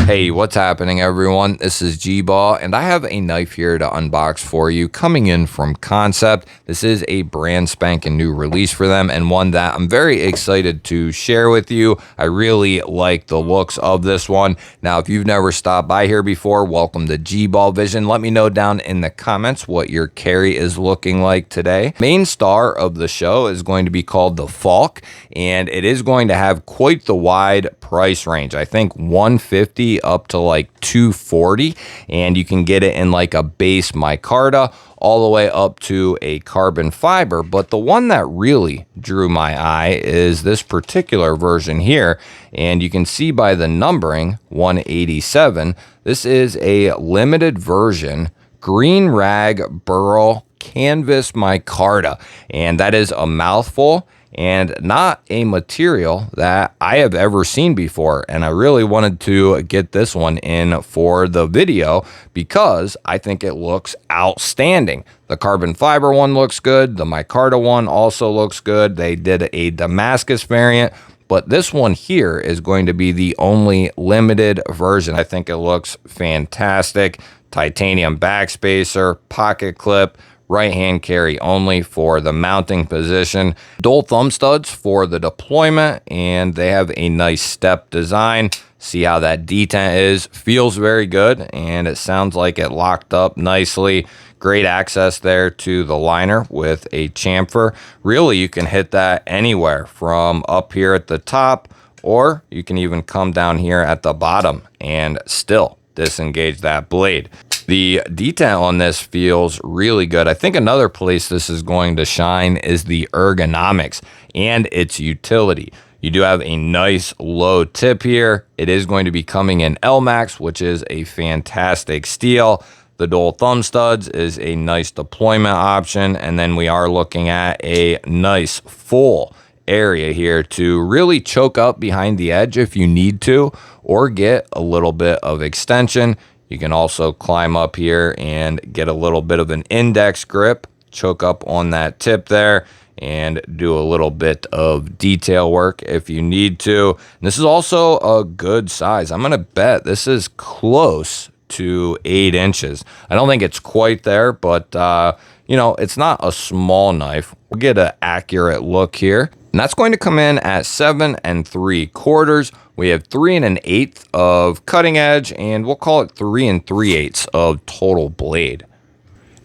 Hey, what's happening, everyone? This is GBall, and I have a knife here to unbox for you coming in from Kansept. This is a brand spanking new release for them, and one that I'm very excited to share with you. I really like the looks of this one. Now, if you've never stopped by here before, welcome to GBall Vision. Let me know down in the comments what your carry is looking like today. Main star of the show is going to be called the Falk, and it is going to have quite the wide price range. I think 150 up to like 240, and you can get it in like a base micarta all the way up to a carbon fiber. But the one that really drew my eye is this particular version here, and you can see by the numbering 187, this is a limited version green rag burl canvas micarta, and that is a mouthful and not a material that I have ever seen before. And I really wanted to get this one in for the video because I think it looks outstanding. The carbon fiber one looks good. The micarta one also looks good. They did a Damascus variant, but this one here is going to be the only limited version. I think it looks fantastic. Titanium backspacer, pocket clip, right hand carry only for the mounting position, dual thumb studs for the deployment, and they have a nice step design. See how that detent is, feels very good, and it sounds like it locked up nicely. Great access there to the liner with a chamfer. Really, you can hit that anywhere from up here at the top, or you can even come down here at the bottom and still disengage that blade. The detail on this feels really good. I think another place this is going to shine is the ergonomics and its utility. You do have a nice low tip here. It is going to be coming in LMAX, which is a fantastic steel. The dual thumb studs is a nice deployment option. And then we are looking at a nice full area here to really choke up behind the edge if you need to, or get a little bit of extension. You can also climb up here and get a little bit of an index grip, choke up on that tip there, and do a little bit of detail work if you need to. And this is also a good size. I'm going to bet this is close to 8 inches. I don't think it's quite there, but you know, it's not a small knife. We'll get an accurate look here. And that's going to come in at 7 3/4. We have 3 1/8 of cutting edge, and we'll call it 3 3/8 of total blade.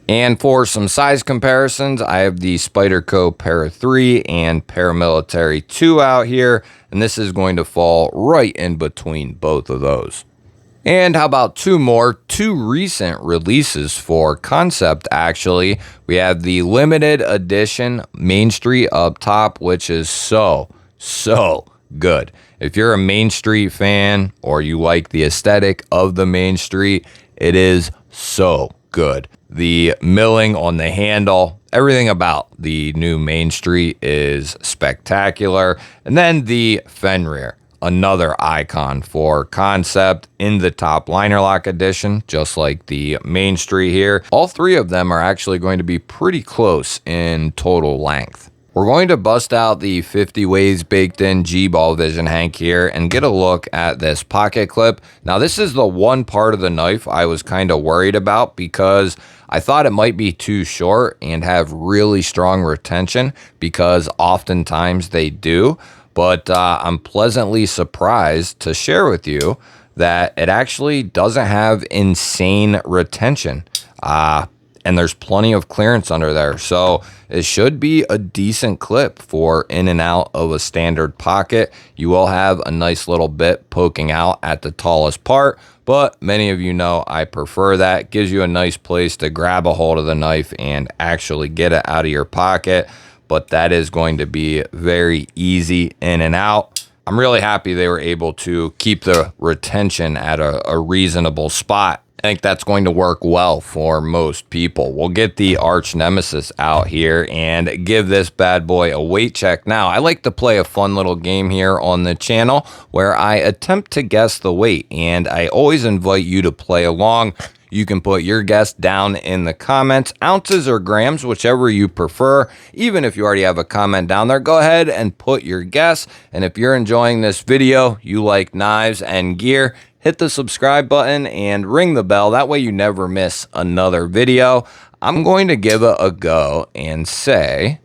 And for some size comparisons, I have the Spyderco Para 3 and Paramilitary 2 out here, and this is going to fall right in between both of those. And how about two recent releases for Kansept, actually. We have the limited edition Main Street up top, which is so good. If you're a Main Street fan or you like the aesthetic of the Main Street, it is so good. The milling on the handle, everything about the new Main Street is spectacular. And then the Fenrir, another icon for Kansept in the top liner lock edition, just like the Main Street here. All three of them are actually going to be pretty close in total length. We're going to bust out the 50 ways baked in GBall Vision Hank here and get a look at this pocket clip. Now, this is the one part of the knife I was kind of worried about because I thought it might be too short and have really strong retention, because oftentimes they do. But I'm pleasantly surprised to share with you that it actually doesn't have insane retention. And there's plenty of clearance under there. So it should be a decent clip for in and out of a standard pocket. You will have a nice little bit poking out at the tallest part, but many of you know I prefer that. Gives you a nice place to grab a hold of the knife and actually get it out of your pocket. But that is going to be very easy in and out. I'm really happy they were able to keep the retention at a reasonable spot. I think that's going to work well for most people. We'll get the arch nemesis out here and give this bad boy a weight check. Now, I like to play a fun little game here on the channel where I attempt to guess the weight, and I always invite you to play along. You can put your guess down in the comments, ounces or grams, whichever you prefer. Even if you already have a comment down there, go ahead and put your guess. And if you're enjoying this video, you like knives and gear, hit the subscribe button and ring the bell. That way you never miss another video. I'm going to give it a go and say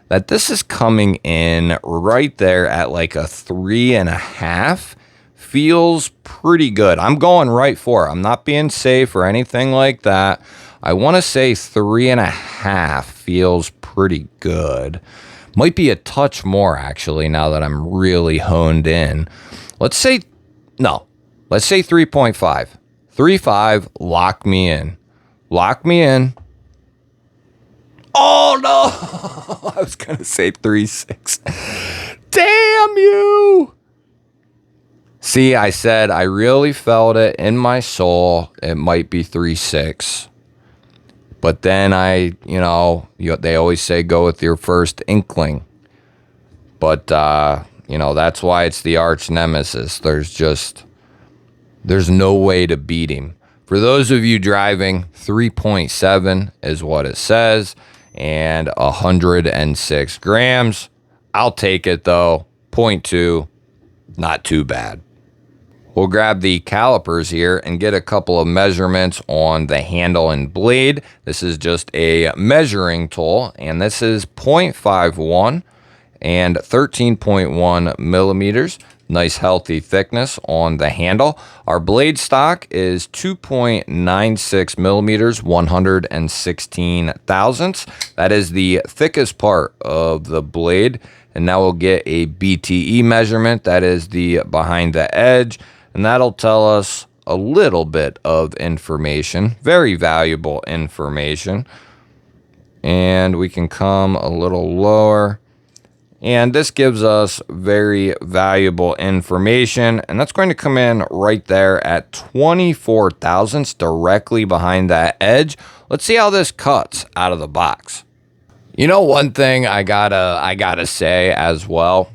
that this is coming in right there at like a 3.5. Feels pretty good. I'm going right for it. I'm not being safe or anything like that. I want to say 3.5 feels pretty good. Might be a touch more actually now that I'm really honed in. Let's say 3.5. 3.5, lock me in. Lock me in. Oh no! I was going to say 3.6. Damn you! See, I said I really felt it in my soul. It might be 3.6. But then they always say go with your first inkling. But, that's why it's the arch nemesis. There's no way to beat him. For those of you driving, 3.7 is what it says, and 106 grams. I'll take it though. 0.2, not too bad. We'll grab the calipers here and get a couple of measurements on the handle and blade. This is just a measuring tool, and this is 0.51 and 13.1 millimeters. Nice healthy thickness on the handle. Our blade stock is 2.96 millimeters, 116 thousandths. That is the thickest part of the blade. And now we'll get a BTE measurement. That is the behind the edge. And that'll tell us a little bit of information, very valuable information. And we can come a little lower. And this gives us very valuable information. And that's going to come in right there at 24 thousandths directly behind that edge. Let's see how this cuts out of the box. One thing I gotta say as well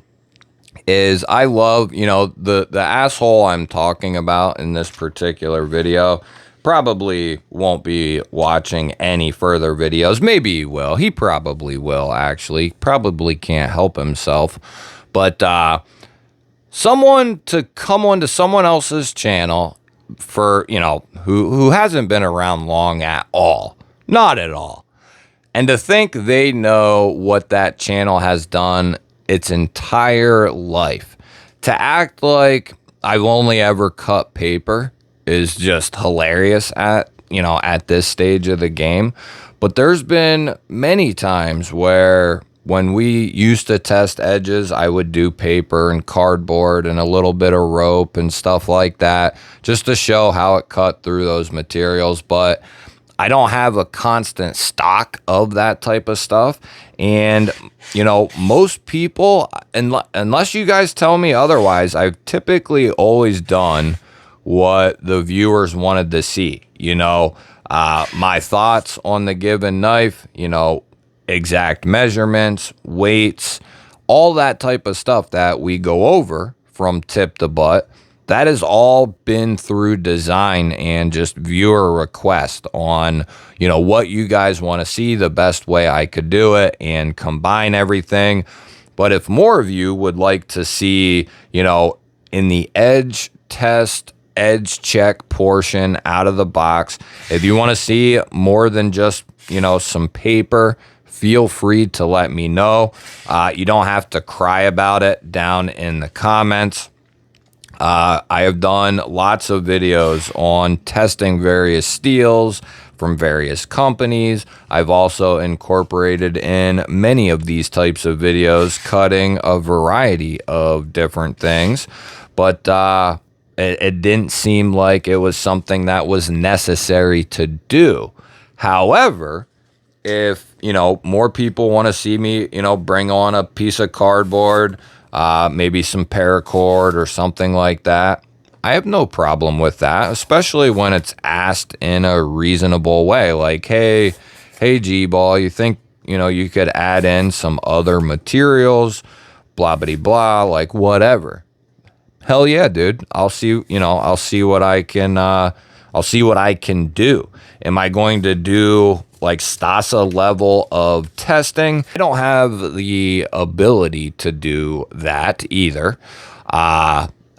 is I love, the asshole I'm talking about in this particular video probably won't be watching any further videos. Maybe he will. He probably will, actually. Probably can't help himself. But someone to come onto someone else's channel for, who hasn't been around long at all. Not at all. And to think they know what that channel has done its entire life. To act like I've only ever cut paper is just hilarious at this stage of the game. But there's been many times where when we used to test edges, I would do paper and cardboard and a little bit of rope and stuff like that just to show how it cut through those materials. But I don't have a constant stock of that type of stuff. And, most people, unless you guys tell me otherwise, I've typically always done what the viewers wanted to see. My thoughts on the given knife, exact measurements, weights, all that type of stuff that we go over from tip to butt. That has all been through design and just viewer request on, what you guys want to see, the best way I could do it and combine everything. But if more of you would like to see, in the edge test, edge check portion out of the box, if you want to see more than just, some paper, feel free to let me know. You don't have to cry about it down in the comments. I have done lots of videos on testing various steels from various companies. I've also incorporated in many of these types of videos cutting a variety of different things. But it didn't seem like it was something that was necessary to do. However, if, more people want to see me, bring on a piece of cardboard, maybe some paracord or something like that, I have no problem with that, especially when it's asked in a reasonable way. Like, hey, GBall, you think, you could add in some other materials, blah, blah, blah, like whatever. Hell yeah, dude. I'll see what I can do. Am I going to do like Stasa level of testing? I don't have the ability to do that either.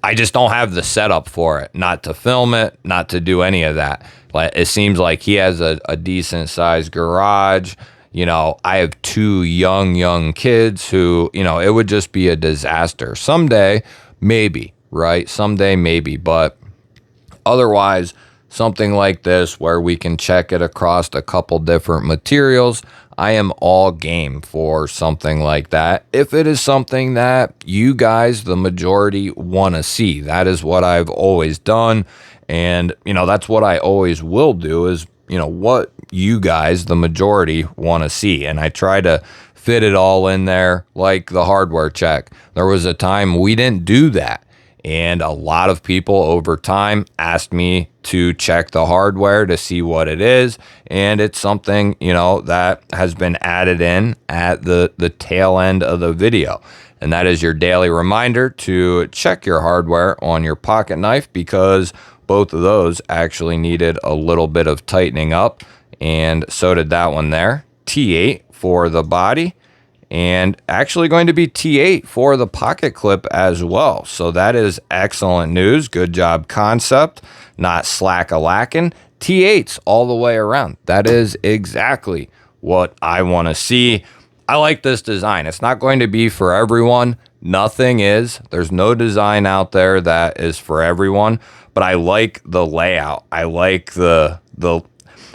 I just don't have the setup for it, not to film it, not to do any of that. But it seems like he has a decent sized garage. You know, I have two young kids who, you know, it would just be a disaster. Someday, maybe, right? Someday, maybe. But otherwise, something like this where we can check it across a couple different materials, I am all game for something like that. If it is something that you guys, the majority, want to see, that is what I've always done. And, you know, that's what I always will do is, you know, what you guys, the majority, want to see. And I try to fit it all in there like the hardware check. There was a time we didn't do that. And a lot of people over time asked me to check the hardware to see what it is. And it's something, you know, that has been added in at the tail end of the video. And that is your daily reminder to check your hardware on your pocket knife, because both of those actually needed a little bit of tightening up. And so did that one there. T8 for the body. And actually going to be T8 for the pocket clip as well. So that is excellent news. Good job, Kansept. Not slack-a-lackin'. T8s all the way around. That is exactly what I want to see. I like this design. It's not going to be for everyone. Nothing is. There's no design out there that is for everyone. But I like the layout. I like the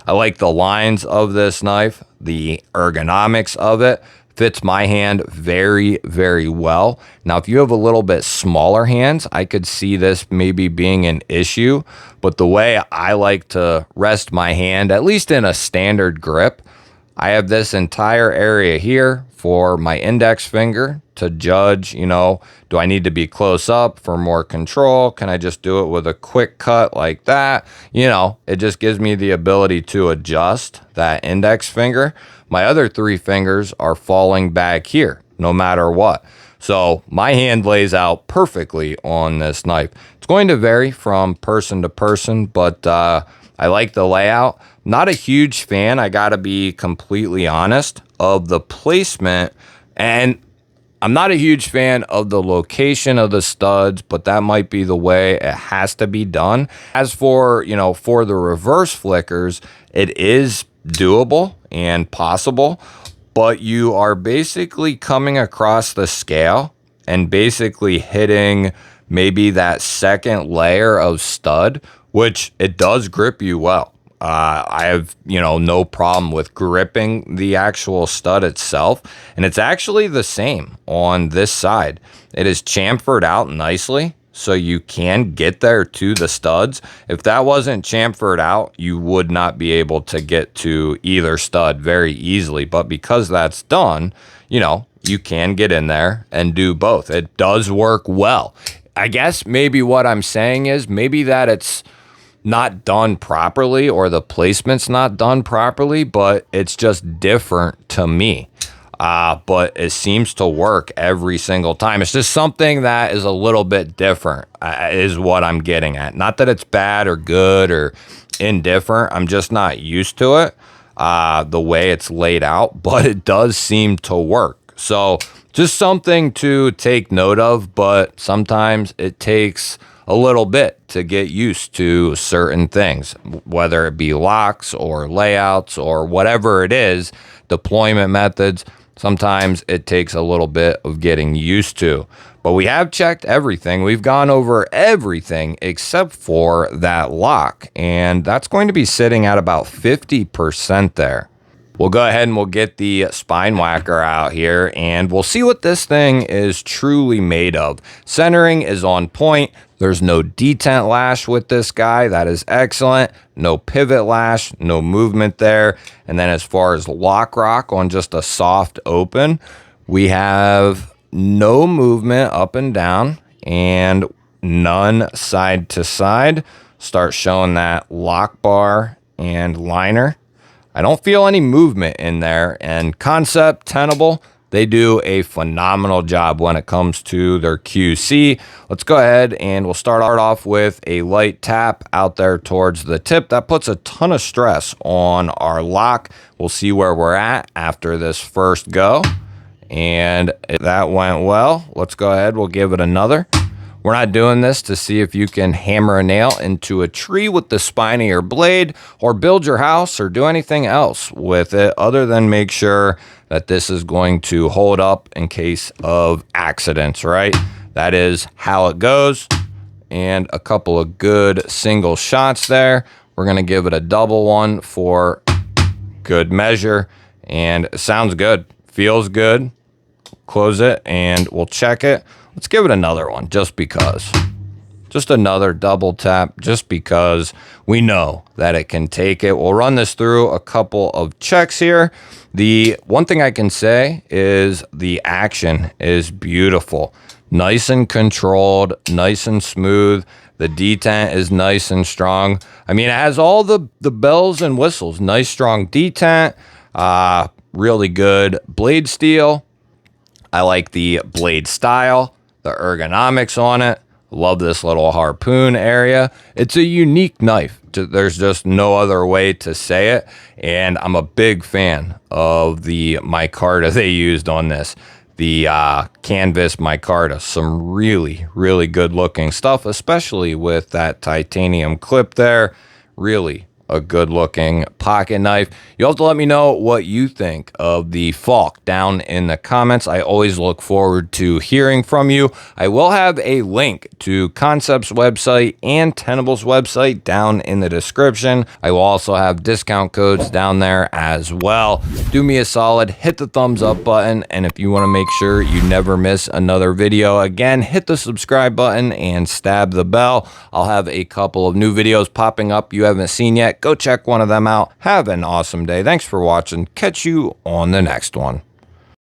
lines of this knife, the ergonomics of it. Fits my hand very, very well. Now, if you have a little bit smaller hands, I could see this maybe being an issue. But the way I like to rest my hand, at least in a standard grip, I have this entire area here for my index finger to judge, you know, do I need to be close up for more control? Can I just do it with a quick cut like that? You know, it just gives me the ability to adjust that index finger. My other three fingers are falling back here, no matter what. So my hand lays out perfectly on this knife. It's going to vary from person to person, but I like the layout. Not a huge fan, I gotta be completely honest, of the placement, and I'm not a huge fan of the location of the studs, but that might be the way it has to be done. As for, you know, for the reverse flickers, it is doable and possible, but you are basically coming across the scale and basically hitting maybe that second layer of stud, which it does grip you well. I have, you know, no problem with gripping the actual stud itself. And it's actually the same on this side. It is chamfered out nicely, so you can get there to the studs. If that wasn't chamfered out, you would not be able to get to either stud very easily. But because that's done, you know, you can get in there and do both. It does work well. I guess maybe what I'm saying is maybe that it's not done properly or the placement's not done properly, but it's just different to me. But it seems to work every single time. It's just something that is a little bit different, is what I'm getting at. Not that it's bad or good or indifferent. I'm just not used to it, the way it's laid out, but it does seem to work. So just something to take note of, but sometimes it takes a little bit to get used to certain things, whether it be locks or layouts or whatever it is, deployment methods. Sometimes it takes a little bit of getting used to. But we have checked everything. We've gone over everything except for that lock, and that's going to be sitting at about 50% there. We'll go ahead and we'll get the spine whacker out here and we'll see what this thing is truly made of. Centering is on point. There's no detent lash with this guy. That is excellent. No pivot lash, no movement there. And then as far as lock rock on just a soft open, we have no movement up and down and none side to side. Start showing that lock bar and liner. I don't feel any movement in there, and Kansept, Tenable, they do a phenomenal job when it comes to their QC. Let's go ahead and we'll start off with a light tap out there towards the tip. That puts a ton of stress on our lock. We'll see where we're at after this first go, and that went well. Let's go ahead, we'll give it another. We're not doing this to see if you can hammer a nail into a tree with the spine of your blade or build your house or do anything else with it other than make sure that this is going to hold up in case of accidents, right? That is how it goes. And a couple of good single shots there. We're going to give it a double one for good measure. And it sounds good, feels good. Close it and we'll check it. Let's give it another one just because. Just another double tap just because we know that it can take it. We'll run this through a couple of checks here. The one thing I can say is the action is beautiful. Nice and controlled, nice and smooth. The detent is nice and strong. I mean, it has all the bells and whistles. Nice, strong detent. Really good blade steel. I like the blade style, the ergonomics on it. Love this little harpoon area. It's a unique knife. There's just no other way to say it. And I'm a big fan of the micarta they used on this. The canvas micarta. Some really, really good looking stuff, especially with that titanium clip there. Really a good looking pocket knife. You'll have to let me know what you think of the Falk down in the comments. I always look forward to hearing from you. I will have a link to Kansept's website and Tenable's website down in the description. I will also have discount codes down there as well. Do me a solid, hit the thumbs up button, and if you want to make sure you never miss another video, again, hit the subscribe button and stab the bell. I'll have a couple of new videos popping up you haven't seen yet. Go check one of them out. Have an awesome day. Thanks for watching. Catch you on the next one.